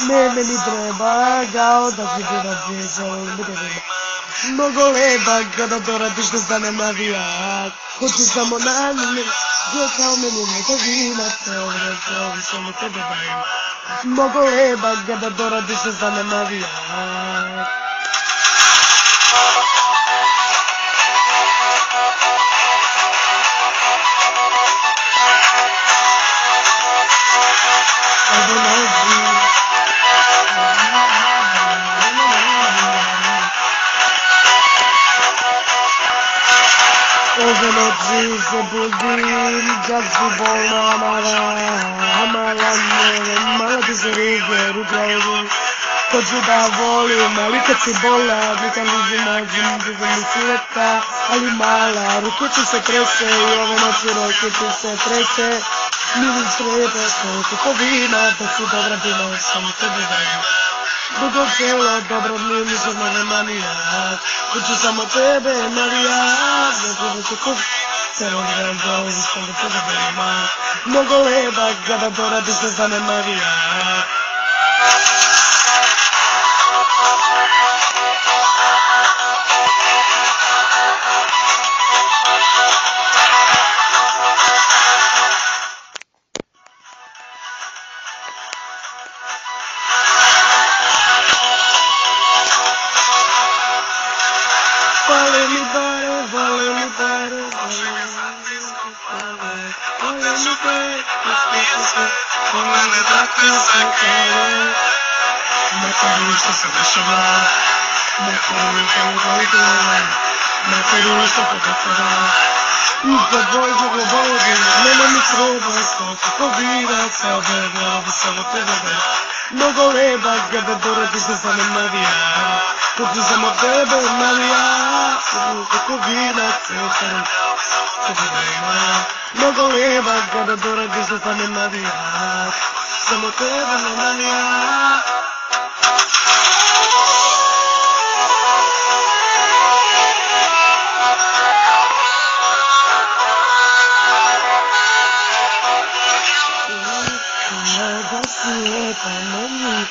Mene mi treba kao da ti bila dvije. Mnogo leba kada doradiš da stanem navijak. Hoću samo na njih, bio kao meni neka vina, ceo samo tebe dajem. Mnogo leba kada doradiš da stanem navijak. Ove noći se budim, kad si bolna, mala ti se ruke ovu. Hoću da volim, ali kad si bolna, nikad nađem mi sveta, ali mala, ruke ti se trese i ove noći ruke ti se trese. Mi treba kupovina, da si dobra bila, samo tebe dajem. Dugo cijelo dobro mi se ne manijak. Hoću samo tebe manijak. Zato ću kup celo dan dolazi samo tebe da ima. Mnogo leba kada doradiš da stane manijak. Vale mi pare, Polene da te zakale. Ne poruj što se dešava, ne poruj što pogatava. Ispod dvojke globologi, mene mi treba skoči povirat sa bebe, samo tebe da. Mnogo leba kada doradiš da stane navijak. Hoću samo tebe navijak. Kako virat ceo sam tebe da ima. Mnogo leba kada doradiš da stane navijak. Samo tebe navijak. Kada si lijepa meni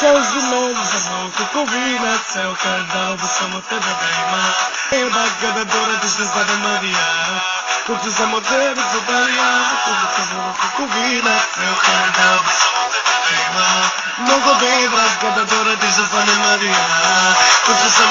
Kaži meni za moj kupovina, ceo kardal da samo tebe da ima. Eba kada doradiš da stane navijak. Hoću samo tebe za barijak. Hoću samo kupovina, ceo kardal da samo tebe da ima. Mnogo dobra kada doradiš da stane navijak. Hoću samo